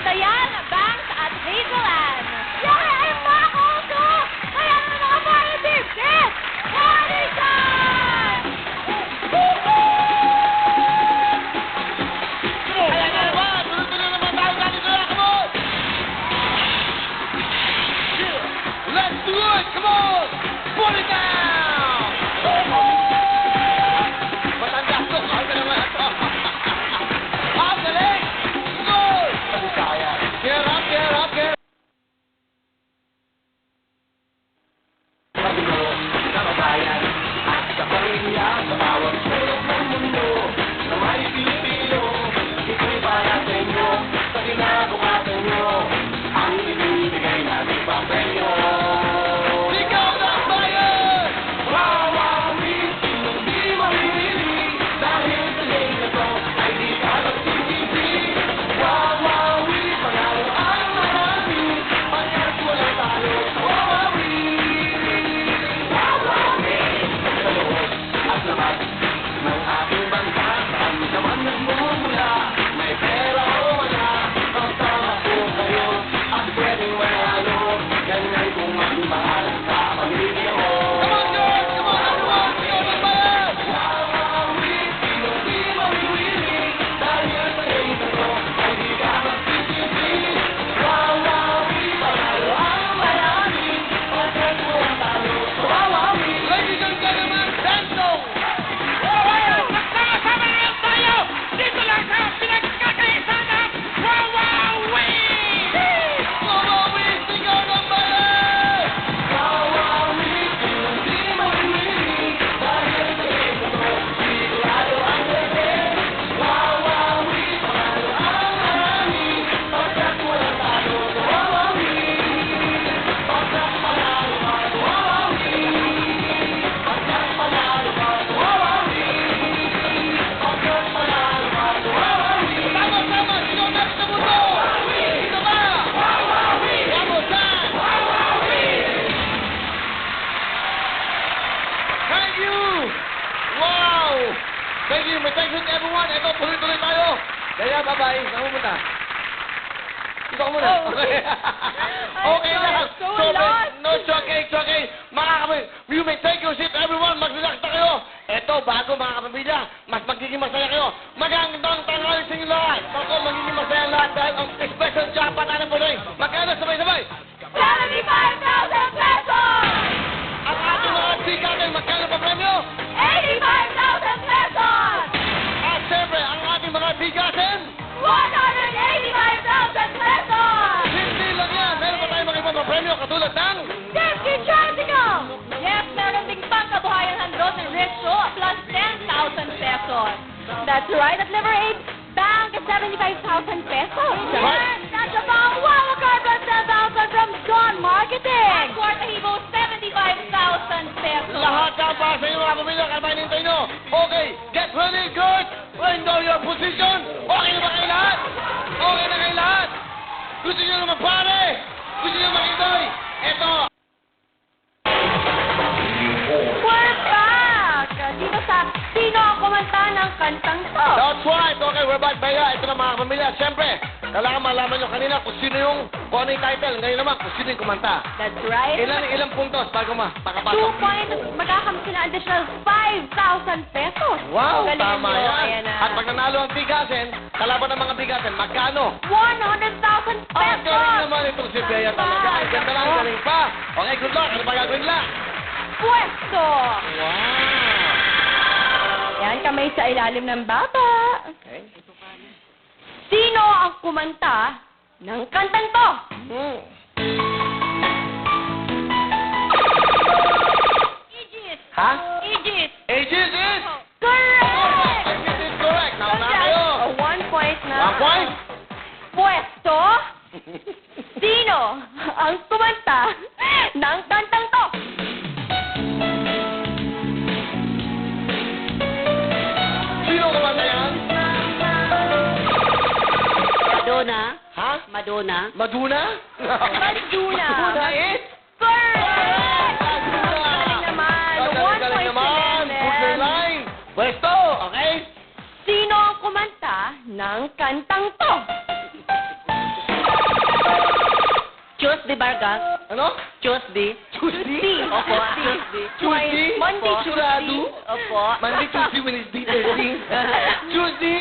Diana, Banks at Hazelan. Yan ay mga kauso! Kaya na mga party tips! Party time! Kaya na naman! Tuloy-tuloy naman tayo natin sa lakabot! Let's do it! Come on! Put it down! Matanda ko! Kaya ka naman ito! Ang galing! Good! Get up, get up, get up! Sa babayan at sa pamilya sa bawat sulok ng mundo na may Pilipino, ito'y para sa inyo, sa kinabukasan nyo, ang ibibigay natin pang premyo. Sigaw ng bayan! Wawawi, hindi mamimili, dahil sa game na to ay di ka magsisisi. Wawawi, panalo ang marami, pagkat walang talo, wawawi. Wawawi, sa loob at labas ng ating bansa, ang naman nagmumula, may pera o wala, kasama po kayo, at pwedeng manalo, ganyan kung magmahal sa pamilya mo. Come on, girls! Come on, everyone! Sigaw ng bayan! Wawawi, hindi mamimili, dahil sa game na to ay di ka magsisisi. Wawawi, panalo ang marami, pagkat walang talo, wawawi. Ladies and gentlemen, dance off! Magsama-sama na lang tayo! Dito lang sa pinagkakaisan ng Wawawi! Wawawi, sigaw ng bayan! Wawawi, hindi mamimili, dahil sa game na to, sigurado ang galing. Wawawi, panalo ang marami, pagkat walang talo, wawawi. Pagkat panalo ka, wawawi. Pagkat panalo ka, wawawi. Pagkat panalo ka, wawawi. Tama-tama, sigaw natin sa mundo! Dito ba? Wawawi! One more time! Wawawi! Thank you! Wow! Thank you, thank you to everyone. Ito, tuloy-tuloy tayo. Kaya, bye-bye. Saan mo muna? Dito ako muna. Okay. Okay lang. so lost. No, it's okay, it's okay. Mga kapamilya, you may take your seat, everyone. Mag-relax na kayo. Ito, bago mga kapamilya, mas magiging masaya kayo. Magandang tanghali sa inyo lahat. Ako, magiging masaya lahat dahil ang special jackpot na po rin. Magkano sabay-sabay? 75,000 pesos! Ang ating mga chika kayo, magkano pa premyo? 85,000 pesos! At siyempre, ang ating mga bigasin, 185,000 pesos! hindi lang yan. Meron pa tayong mga ibang mga premyo katulad ng... Disky Tricycle! Yes, meron ding pangkabuhayan handog ng rickshaw plus 10,000 pesos. That's right, at Liver Aid Bank at 75,000 pesos. Right. That's about Wawa Car plus 10,000 from John Marketing. At Quartahibo, 75,000 pesos. Lahat ng para sa inyo mga pamilya, kalmahin nintay nyo. Okay, get ready, good. Find out your position. Okay na ba kayo lahat? Okay na kayo lahat? Gusto nyo na magpare? Gusto nyo makitoy? Ito. We're back! Dito sa Sino ang Kumanta ng Kantang To? That's right. Okay, we're back, Bea. Ito na mga pamilya. Siyempre, kailangan malaman nyo kanina kung ano yung title. Ngayon naman, kung sino yung kumanta. That's right. Ilang puntos bago 2 makapasok? points, magkakamit sila additional 5,000 pesos. Wow, Galing tama nyo. yan. Ayan na. At pag nanalo ang bigasin, kalaban ng mga bigasin, magkano? 100,000 Ang pesos! galing naman itong si Bea talaga. Ang ganda lang, galing pa. Okay, good luck. Ano ba gagawin nila? Pwesto! Wow! Yan, kamay sa ilalim ng baba. Okay. Sino ang kumanta ng kantang to? Aegis! Ha? Aegis! Aegis is? Correct! Aegis is correct. Nauna kayo. 1 point na. 1 point? Pwesto? Sino ang kumanta ng kantang to? Sino kumanta yan? Madonna. Ha? Madonna. Maduna? Maduna. Maduna is? Correct! Galing naman. 1 point Galing to naman. Good Lenden. line. Pwesto, okay? Sino ang kumanta ng kantang to? Tuesday, Vargas. Ano? Tuesday. Tuesday? Opo, Tuesday. Tuesday? Monday, Sigurado? Opo. Monday, Tuesday, Wednesday, Thursday. Tuesday?